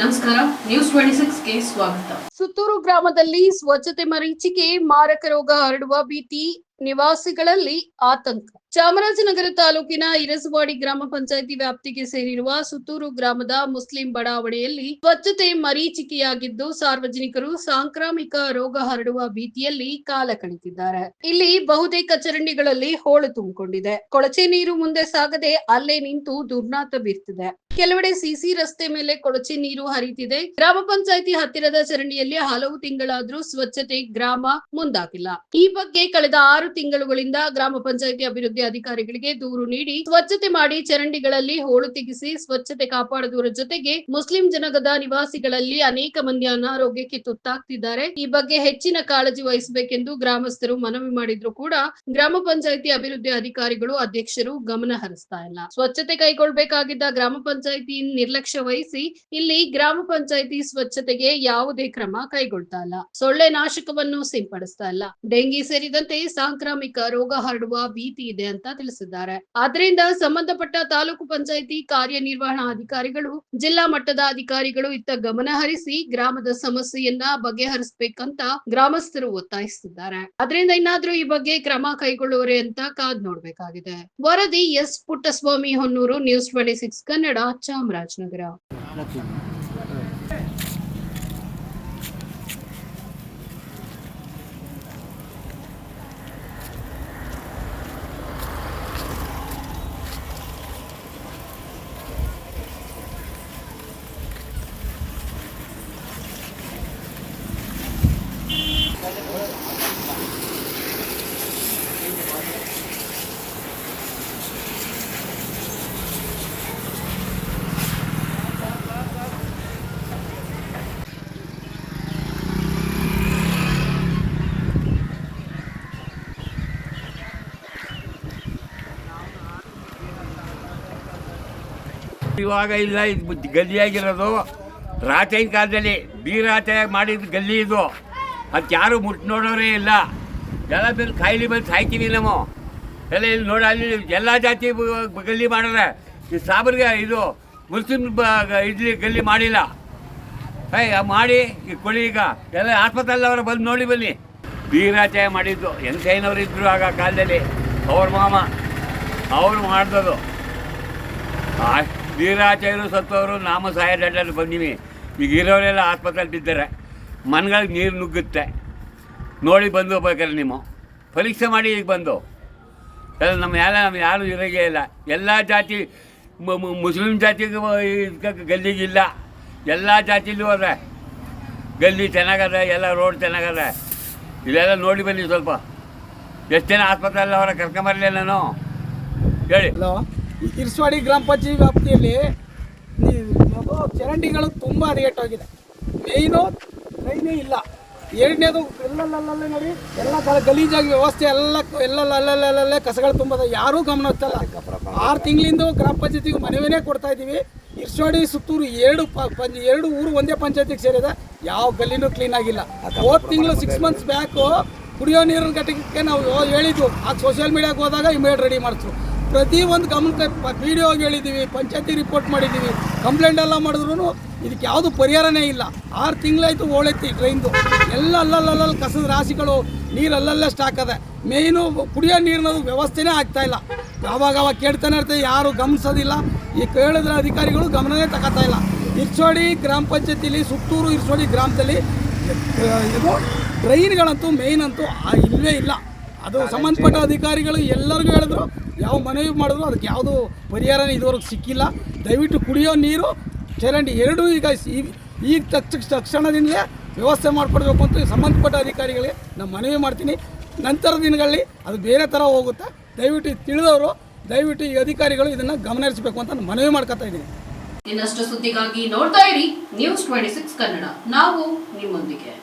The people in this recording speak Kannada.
ನಮಸ್ಕಾರ, ನ್ಯೂಸ್ 26ಗೆ ಸ್ವಾಗತ. ಸುತ್ತೂರು ಗ್ರಾಮದಲ್ಲಿ ಸ್ವಚ್ಛತೆ ಮರೀಚಿಕೆ, ಮಾರಕ ರೋಗ ಹರಡುವ ಭೀತಿ, ನಿವಾಸಿಗಳಲ್ಲಿ ಆತಂಕ. ಚಾಮರಾಜನಗರ ತಾಲೂಕಿನ ಇರಸವಾಡಿ ಗ್ರಾಮ ಪಂಚಾಯಿತಿ ವ್ಯಾಪ್ತಿಗೆ ಸೇರಿರುವ ಸುತ್ತೂರು ಗ್ರಾಮದ ಮುಸ್ಲಿಂ ಬಡಾವಣೆಯಲ್ಲಿ ಸ್ವಚ್ಛತೆ ಮರೀಚಿಕೆಯಾಗಿದ್ದು, ಸಾರ್ವಜನಿಕರು ಸಾಂಕ್ರಾಮಿಕ ರೋಗ ಹರಡುವ ಭೀತಿಯಲ್ಲಿ ಕಾಲ ಕಳೆದಿದ್ದಾರೆ. ಇಲ್ಲಿ ಬಹುತೇಕ ಚರಂಡಿಗಳಲ್ಲಿ ಹೋಳು ತುಂಬಿಕೊಂಡಿದೆ. ಕೊಳಚೆ ನೀರು ಮುಂದೆ ಸಾಗದೆ ಅಲ್ಲೇ ನಿಂತು ದುರ್ನಾತ ಬೀರ್ತಿದೆ. ಕೆಲವೆಡೆ ಸಿಸಿ ರಸ್ತೆ ಮೇಲೆ ಕೊಳಚೆ ನೀರು ಹರಿಯುತ್ತಿದೆ. ಗ್ರಾಮ ಪಂಚಾಯಿತಿ ಹತ್ತಿರದ ಚರಂಡಿಯಲ್ಲಿ ಹಲವು ತಿಂಗಳಾದ್ರೂ ಸ್ವಚ್ಛತೆ ಗ್ರಾಮ ಮುಂದಾಗಿಲ್ಲ. ಈ ಬಗ್ಗೆ ಕಳೆದ 6 ತಿಂಗಳುಗಳಿಂದ ಗ್ರಾಮ ಪಂಚಾಯಿತಿ ಅಭಿವೃದ್ಧಿ ಅಧಿಕಾರಿಗಳಿಗೆ ದೂರು ನೀಡಿ ಸ್ವಚ್ಛತೆ ಮಾಡಿ ಚರಂಡಿಗಳಲ್ಲಿ ಹೋಳು ತೆಗೆಸಿ ಸ್ವಚ್ಛತೆ ಕಾಪಾಡುವುದರ ಜೊತೆಗೆ ಮುಸ್ಲಿಂ ಜನಾಂಗದ ನಿವಾಸಿಗಳಲ್ಲಿ ಅನೇಕ ಮಂದಿ ಅನಾರೋಗ್ಯಕ್ಕೆ ತುತ್ತಾಗ್ತಿದ್ದಾರೆ. ಈ ಬಗ್ಗೆ ಹೆಚ್ಚಿನ ಕಾಳಜಿ ವಹಿಸಬೇಕೆಂದು ಗ್ರಾಮಸ್ಥರು ಮನವಿ ಮಾಡಿದ್ರು ಕೂಡ ಗ್ರಾಮ ಪಂಚಾಯಿತಿ ಅಭಿವೃದ್ಧಿ ಅಧಿಕಾರಿಗಳು, ಅಧ್ಯಕ್ಷರು ಗಮನ ಹರಿಸ್ತಾ ಇಲ್ಲ. ಸ್ವಚ್ಛತೆ ಕೈಗೊಳ್ಳಬೇಕಾಗಿದ್ದ ಗ್ರಾಮ ಪಂಚಾಯಿತಿ ನಿರ್ಲಕ್ಷ್ಯ ವಹಿಸಿ ಇಲ್ಲಿ ಗ್ರಾಮ ಪಂಚಾಯಿತಿ ಸ್ವಚ್ಛತೆಗೆ ಯಾವುದೇ ಕ್ರಮ ಕೈಗೊಳ್ತಾ ಇಲ್ಲ. ಸೊಳ್ಳೆ ನಾಶಕವನ್ನು ಸಿಂಪಡಿಸ್ತಾ ಇಲ್ಲ. ಡೆಂಗಿ ಸೇರಿದಂತೆ ಸಾಂಕ್ರಾಮಿಕ ರೋಗ ಹರಡುವ ಭೀತಿ ಇದೆ ಅಂತ ತಿಳಿಸಿದ್ದಾರೆ. ಆದ್ರಿಂದ ಸಂಬಂಧಪಟ್ಟ ತಾಲೂಕು ಪಂಚಾಯಿತಿ ಕಾರ್ಯನಿರ್ವಹಣಾ ಅಧಿಕಾರಿಗಳು, ಜಿಲ್ಲಾ ಮಟ್ಟದ ಅಧಿಕಾರಿಗಳು ಇತ್ತ ಗಮನ ಹರಿಸಿ ಗ್ರಾಮದ ಸಮಸ್ಯೆಯನ್ನ ಬಗೆಹರಿಸಬೇಕಂತ ಗ್ರಾಮಸ್ಥರು ಒತ್ತಾಯಿಸುತ್ತಿದ್ದಾರೆ. ಅದರಿಂದ ಇನ್ನಾದ್ರೂ ಈ ಬಗ್ಗೆ ಕ್ರಮ ಕೈಗೊಳ್ಳುವರೆ ಅಂತ ಕಾದ್ ನೋಡ್ಬೇಕಾಗಿದೆ. ವರದಿ ಎಸ್ ಪುಟ್ಟಸ್ವಾಮಿ, ಹೊನ್ನೂರು, ನ್ಯೂಸ್ 26 ಕನ್ನಡ, ಚಾಮರಾಜನಗರ. ಇವಾಗ ಇಲ್ಲ, ಇದು ಗಲ್ಲಿಯಾಗಿರೋದು ರಾತ್ರಿನ ಕಾಲದಲ್ಲಿ ಬೀರಾತೆಯಾಗಿ ಮಾಡಿದ ಗಲ್ಲಿ ಇದು. ಅದಕ್ಕೆ ಯಾರು ಮುಟ್ಟು ನೋಡೋರೇ ಇಲ್ಲ. ಎಲ್ಲ ಮೇಲೆ ಕಾಯಿಲೆ ಬಂದು ಸಾಯ್ತೀವಿ ನಾವು ಎಲ್ಲ. ಇಲ್ಲಿ ನೋಡಿ, ಅಲ್ಲಿ ಎಲ್ಲ ಜಾತಿ ಗಲ್ಲಿ ಮಾಡಿದ್ರೆ ಈ ಸಾಬ್ರಿಗೆ ಇದು ಮುಸ್ಲಿಂ ಇಡ್ಲಿ ಗಲ್ಲಿ ಮಾಡಿಲ್ಲ. ಮಾಡಿ ಈ ಕೊಡಿ. ಈಗ ಎಲ್ಲ ಆಸ್ಪತ್ರೆಯಲ್ಲಿ ಅವರು ಬಂದು ನೋಡಿ ಬನ್ನಿ. ಬೀರಾತೆಯಾಗಿ ಮಾಡಿದ್ದು ಎಂಥೈನವ್ರು ಇದ್ದರು ಆಗ ಕಾಲದಲ್ಲಿ. ಅವ್ರ ಮಾಮ ಅವರು ಮಾಡ್ದದು. ವೀರಾಚಾರ್ಯರು ಸತ್ತವರು ನಾಮ ಸಹಾಯ ದಂಡಲ್ಲಿ ಬಂದೀವಿ. ಈಗ ಇರೋರೆಲ್ಲ ಆಸ್ಪತ್ರೆಯಲ್ಲಿ ಬಿದ್ದರೆ ಮನೆಗಳಿಗೆ ನೀರು ನುಗ್ಗುತ್ತೆ. ನೋಡಿ ಬಂದು ಹೋಗ್ಬೇಕಾದ್ರೆ ನೀವು ಪರೀಕ್ಷೆ ಮಾಡಿ ಈಗ ಬಂದು ಎಲ್ಲ ನಮ್ಮ ಯಾರು ಇರೋಂಗೇ ಇಲ್ಲ. ಎಲ್ಲ ಜಾತಿ ಮುಸ್ಲಿಂ ಜಾತಿಗೆ ಗಲ್ಲಿಗಿಲ್ಲ. ಎಲ್ಲ ಜಾತಿಲೂ ಅದ ಗಲ್ಲಿ ಚೆನ್ನಾಗದ, ಎಲ್ಲ ರೋಡ್ ಚೆನ್ನಾಗದ. ಇಲ್ಲೆಲ್ಲ ನೋಡಿ ಬನ್ನಿ ಸ್ವಲ್ಪ. ಎಷ್ಟು ಜನ ಆಸ್ಪತ್ರೆಯಲ್ಲಿ ಅವರ ಕರ್ಕೊಂಬರಲಿಲ್ಲ ನಾನು ಹೇಳಿ. ಹಲೋ, ಇರಸವಾಡಿ ಗ್ರಾಮ ಪಂಚಾಯತಿ ವ್ಯಾಪ್ತಿಯಲ್ಲಿ ಚರಂಡಿಗಳು ತುಂಬ ಹದಗೆಟ್ಟೋಗಿದೆ. ಮೇಯ್ನು ಟ್ರೈನೇ ಇಲ್ಲ. ಎರಡನೇದು ಎಲ್ಲಲ್ಲೇ ನೋಡಿ, ಎಲ್ಲ ಗಲೀಜಾಗಿ ವ್ಯವಸ್ಥೆ ಎಲ್ಲಲ್ಲೇ ಕಸಗಳು ತುಂಬದ. ಯಾರೂ ಗಮನ ಹಚ್ಚಲ್ಲ. 6 ತಿಂಗಳಿಂದ ಗ್ರಾಮ ಪಂಚಾಯತಿಗೆ ಮನವಿನೇ ಕೊಡ್ತಾ ಇದ್ದೀವಿ. ಇರಸವಾಡಿ ಸುತ್ತೂರು ಎರಡು ಊರು ಒಂದೇ ಪಂಚಾಯತಿಗೆ ಸೇರಿದೆ. ಯಾವ ಗಲ್ಲಿನೂ ಕ್ಲೀನ್ ಆಗಿಲ್ಲ. ಹೋದ ತಿಂಗಳು 6 ಮಂತ್ಸ್ ಬ್ಯಾಕು ಕುಡಿಯೋ ನೀರಿನ ಘಟಕಕ್ಕೆ ನಾವು ಹೇಳಿದ್ವು. ಆ ಸೋಷಿಯಲ್ ಮೀಡಿಯಾಗೆ ಹೋದಾಗ ಇಮೇಲ್ ರೆಡಿ ಮಾಡಿದ್ರು. ಪ್ರತಿಯೊಂದು ಗಮನಕ್ಕೆ PDO ಹೇಳಿದ್ದೀವಿ, ಪಂಚಾಯತಿ ರಿಪೋರ್ಟ್ ಮಾಡಿದ್ದೀವಿ, ಕಂಪ್ಲೇಂಟ್ ಎಲ್ಲ ಮಾಡಿದ್ರು ಇದಕ್ಕೆ ಯಾವುದು ಪರಿಹಾರನೇ ಇಲ್ಲ. 6 ತಿಂಗಳಾಯಿತು ಓಳೆತ್ತಿ ಟ್ರೈನ್ದು. ಎಲ್ಲ ಅಲ್ಲಲ್ಲಿ ಕಸದ ರಾಶಿಗಳು, ನೀರು ಅಲ್ಲಲ್ಲೇ ಸ್ಟಾಕ್ ಅದೆ. ಮೇಯ್ನು ಕುಡಿಯೋ ನೀರಿನ ವ್ಯವಸ್ಥೆನೇ ಆಗ್ತಾಯಿಲ್ಲ. ಅವಾಗ ಕೇಳ್ತಾನೆ ಇರ್ತದೆ, ಯಾರು ಗಮನಿಸೋದಿಲ್ಲ. ಈ ಕೇಳಿದ್ರೆ ಅಧಿಕಾರಿಗಳು ಗಮನನೇ ತಗೋತಾ ಇಲ್ಲ. ಇರಸವಾಡಿ ಗ್ರಾಮ ಪಂಚಾಯತಿಲಿ, ಸುತ್ತೂರು ಇರಸವಾಡಿ ಗ್ರಾಮದಲ್ಲಿ ಇದು ಟ್ರೈನ್ಗಳಂತೂ ಮೇಯ್ನ್ ಅಂತೂ ಇಲ್ಲವೇ ಇಲ್ಲ. ಅದು ಸಂಬಂಧಪಟ್ಟ ಅಧಿಕಾರಿಗಳು ಎಲ್ಲರಿಗೂ ಹೇಳಿದ್ರು, ಯಾವ ಮನವಿ ಮಾಡಿದ್ರು ಅದಕ್ಕೆ ಯಾವುದು ಪರಿಹಾರನೇ ಇದುವರೆಗೂ ಸಿಕ್ಕಿಲ್ಲ. ದಯವಿಟ್ಟು ಕುಡಿಯೋ ನೀರು, ಚರಂಡಿ ಎರಡೂ ಈಗ ತಕ್ಷಣದಿಂದಲೇ ವ್ಯವಸ್ಥೆ ಮಾಡಿಕೊಡ್ಬೇಕು ಅಂತ ಸಂಬಂಧಪಟ್ಟ ಅಧಿಕಾರಿಗಳಿಗೆ ನಾನು ಮನವಿ ಮಾಡ್ತೀನಿ. ನಂತರದ ದಿನಗಳಲ್ಲಿ ಅದು ಬೇರೆ ಥರ ಹೋಗುತ್ತೆ. ದಯವಿಟ್ಟು ತಿಳಿದವರು, ದಯವಿಟ್ಟು ಈ ಅಧಿಕಾರಿಗಳು ಇದನ್ನು ಗಮನಿಸಬೇಕು ಅಂತ ನಾನು ಮನವಿ ಮಾಡ್ಕೊತಾ ಇದ್ದೀನಿ. ಇನ್ನಷ್ಟು ಸುದ್ದಿಗಾಗಿ ನೋಡ್ತಾ ಇರಿ ನ್ಯೂಸ್ 26 ಕನ್ನಡ. ನಾವು ನಿಮ್ಮೊಂದಿಗೆ.